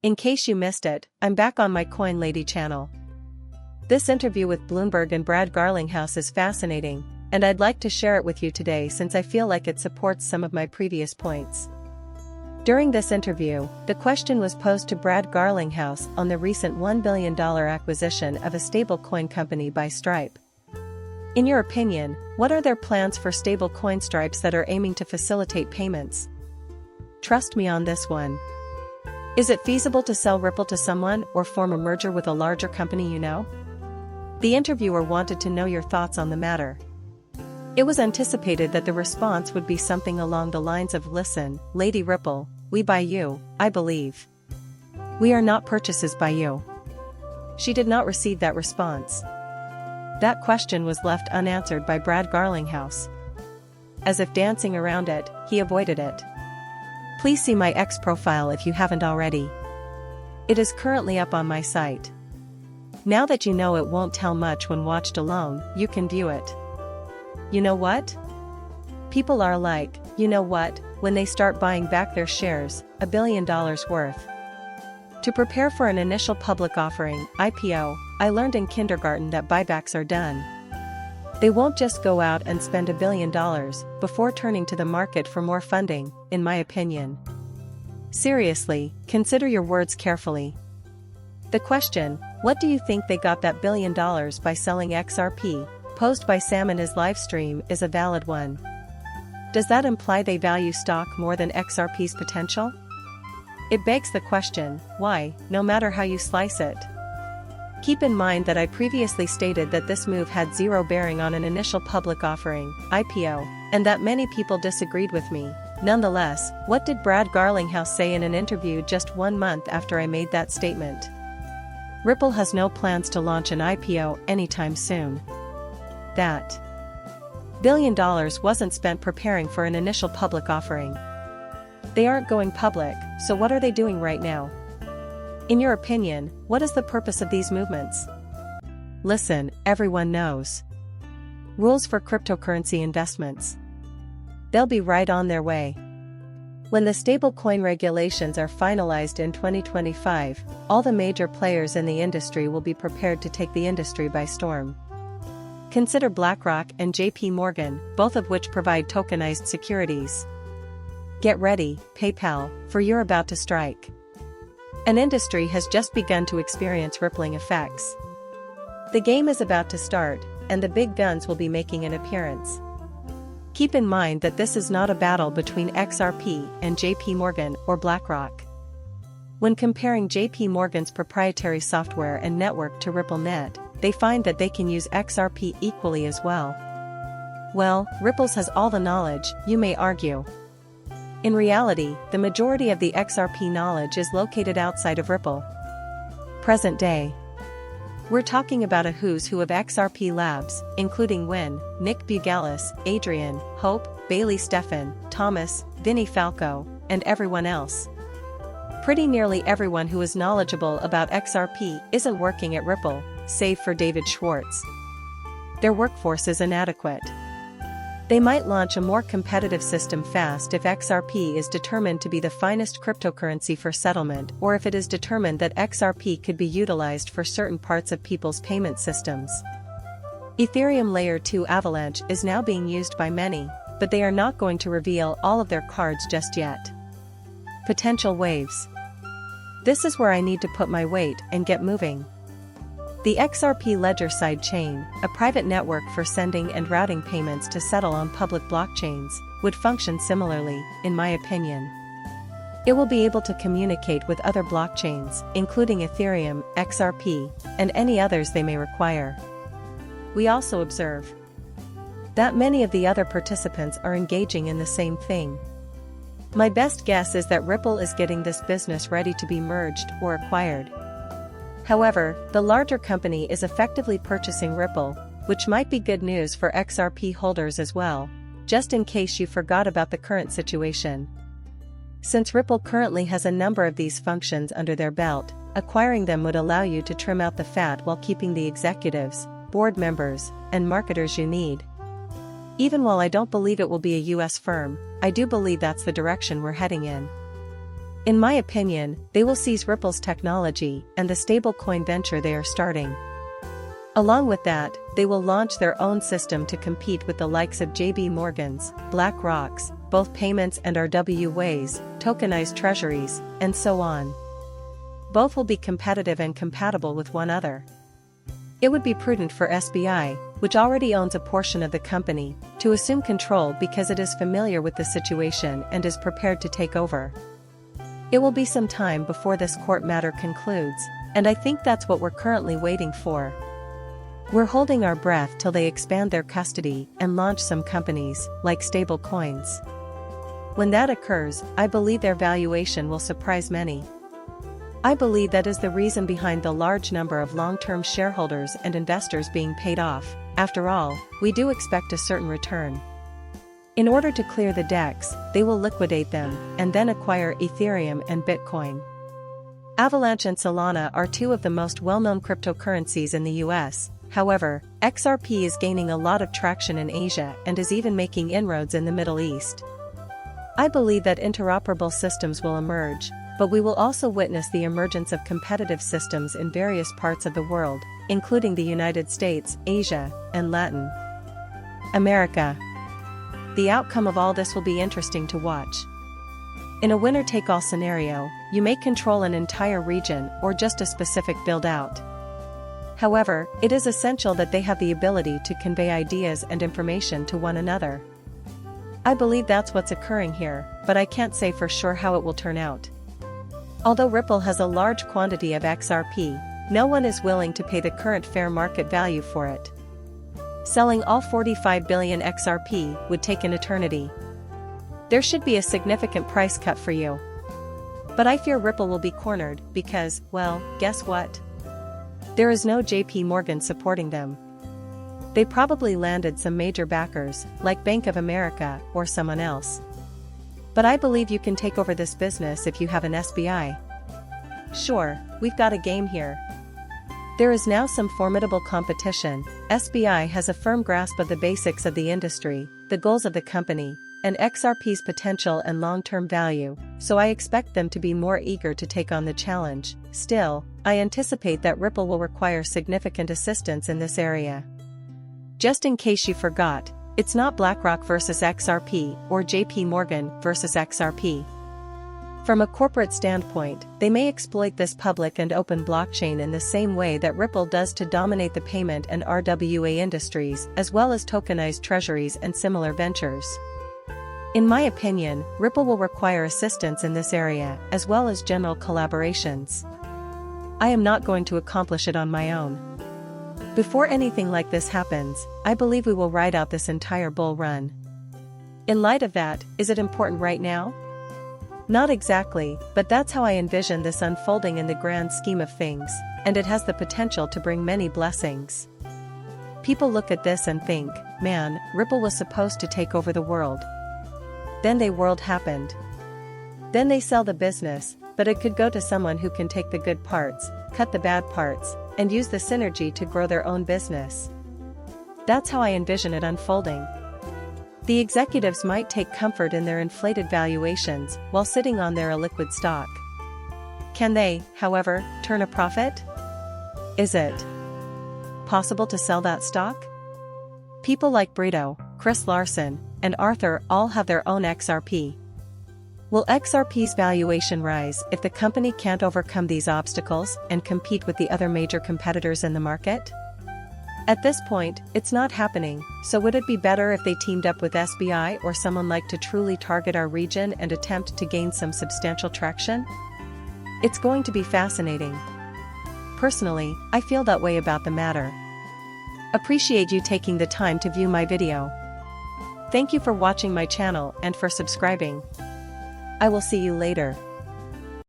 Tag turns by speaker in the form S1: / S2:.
S1: In case you missed it, I'm back on my Coin Lady channel. This interview with Bloomberg and Brad Garlinghouse is fascinating, and I'd like to share it with you today since I feel like it supports some of my previous points. During this interview, the question was posed to Brad Garlinghouse on the recent $1 billion acquisition of a stablecoin company by Stripe. In your opinion, what are their plans for stablecoin Stripes that are aiming to facilitate payments? Trust me on this one. Is it feasible to sell Ripple to someone or form a merger with a larger company you know? The interviewer wanted to know your thoughts on the matter. It was anticipated that the response would be something along the lines of, "Listen, Lady Ripple, we buy you, I believe. We are not purchases by you." She did not receive that response. That question was left unanswered by Brad Garlinghouse. As if dancing around it, he avoided it. Please see my X profile if you haven't already. It is currently up on my site. Now that you know it won't tell much when watched alone, you can view it. You know what? People are like, you know what, when they start buying back their shares, $1 billion worth. To prepare for an initial public offering, IPO, I learned in kindergarten that buybacks are done. They won't just go out and spend $1 billion before turning to the market for more funding, in my opinion. Seriously, consider your words carefully. The question, what do you think they got that $1 billion by selling XRP, posed by Sam in his live stream, is a valid one. Does that imply they value stock more than XRP's potential? It begs the question, why, no matter how you slice it? Keep in mind that I previously stated that this move had zero bearing on an initial public offering, IPO, and that many people disagreed with me. Nonetheless, what did Brad Garlinghouse say in an interview just 1 month after I made that statement? Ripple has no plans to launch an IPO anytime soon. That $1 billion wasn't spent preparing for an initial public offering. They aren't going public, so what are they doing right now? In your opinion, what is the purpose of these movements? Listen, everyone knows. Rules for cryptocurrency investments. They'll be right on their way. When the stablecoin regulations are finalized in 2025, all the major players in the industry will be prepared to take the industry by storm. Consider BlackRock and JP Morgan, both of which provide tokenized securities. Get ready, PayPal, for you're about to strike. An industry has just begun to experience rippling effects. The game is about to start, and the big guns will be making an appearance. Keep in mind that this is not a battle between XRP and JP Morgan or BlackRock. When comparing JP Morgan's proprietary software and network to RippleNet, they find that they can use XRP equally as well. Well, Ripple's has all the knowledge, you may argue. In reality, the majority of the XRP knowledge is located outside of Ripple. Present day. We're talking about a who's who of XRP labs, including Win, Nick Bugalis, Adrian, Hope, Bailey Steffen, Thomas, Vinny Falco, and everyone else. Pretty nearly everyone who is knowledgeable about XRP isn't working at Ripple, save for David Schwartz. Their workforce is inadequate. They might launch a more competitive system fast if XRP is determined to be the finest cryptocurrency for settlement, or if it is determined that XRP could be utilized for certain parts of people's payment systems. Ethereum Layer 2 Avalanche is now being used by many, but they are not going to reveal all of their cards just yet. Potential waves. This is where I need to put my weight and get moving. The XRP Ledger sidechain, a private network for sending and routing payments to settle on public blockchains, would function similarly, in my opinion. It will be able to communicate with other blockchains, including Ethereum, XRP, and any others they may require. We also observe that many of the other participants are engaging in the same thing. My best guess is that Ripple is getting this business ready to be merged or acquired. However, the larger company is effectively purchasing Ripple, which might be good news for XRP holders as well, just in case you forgot about the current situation. Since Ripple currently has a number of these functions under their belt, acquiring them would allow you to trim out the fat while keeping the executives, board members, and marketers you need. Even while I don't believe it will be a US firm, I do believe that's the direction we're heading in. In my opinion, they will seize Ripple's technology and the stablecoin venture they are starting. Along with that, they will launch their own system to compete with the likes of JP Morgan's, BlackRock's, both payments and RWA's, tokenized treasuries, and so on. Both will be competitive and compatible with one another. It would be prudent for SBI, which already owns a portion of the company, to assume control because it is familiar with the situation and is prepared to take over. It will be some time before this court matter concludes, and I think that's what we're currently waiting for. We're holding our breath till they expand their custody and launch some companies, like stable coins. When that occurs, I believe their valuation will surprise many. I believe that is the reason behind the large number of long-term shareholders and investors being paid off. After all, we do expect a certain return. In order to clear the decks, they will liquidate them, and then acquire Ethereum and Bitcoin. Avalanche and Solana are two of the most well-known cryptocurrencies in the US. However, XRP is gaining a lot of traction in Asia and is even making inroads in the Middle East. I believe that interoperable systems will emerge, but we will also witness the emergence of competitive systems in various parts of the world, including the United States, Asia, and Latin America. The outcome of all this will be interesting to watch. In a winner-take-all scenario, you may control an entire region or just a specific build-out. However, it is essential that they have the ability to convey ideas and information to one another. I believe that's what's occurring here, but I can't say for sure how it will turn out. Although Ripple has a large quantity of XRP, no one is willing to pay the current fair market value for it. Selling all 45 billion XRP would take an eternity. There should be a significant price cut for you. But I fear Ripple will be cornered because, well, guess what? There is no JP Morgan supporting them. They probably landed some major backers, like Bank of America or someone else. But I believe you can take over this business if you have an SBI. Sure, we've got a game here. There is now some formidable competition. SBI has a firm grasp of the basics of the industry, the goals of the company, and XRP's potential and long-term value, so I expect them to be more eager to take on the challenge. Still, I anticipate that Ripple will require significant assistance in this area. Just in case you forgot, it's not BlackRock versus XRP or JP Morgan versus XRP. From a corporate standpoint, they may exploit this public and open blockchain in the same way that Ripple does to dominate the payment and RWA industries, as well as tokenized treasuries and similar ventures. In my opinion, Ripple will require assistance in this area, as well as general collaborations. I am not going to accomplish it on my own. Before anything like this happens, I believe we will ride out this entire bull run. In light of that, is it important right now? Not exactly, but that's how I envision this unfolding in the grand scheme of things, and it has the potential to bring many blessings. People look at this and think, man, Ripple was supposed to take over the world. Then the world happened. Then they sell the business, but it could go to someone who can take the good parts, cut the bad parts, and use the synergy to grow their own business. That's how I envision it unfolding. The executives might take comfort in their inflated valuations while sitting on their illiquid stock. Can they, however, turn a profit? Is it possible to sell that stock? People like Brito, Chris Larson, and Arthur all have their own XRP. Will XRP's valuation rise if the company can't overcome these obstacles and compete with the other major competitors in the market? At this point, it's not happening, so would it be better if they teamed up with SBI or someone like to truly target our region and attempt to gain some substantial traction? It's going to be fascinating. Personally, I feel that way about the matter. Appreciate you taking the time to view my video. Thank you for watching my channel and for subscribing. I will see you later.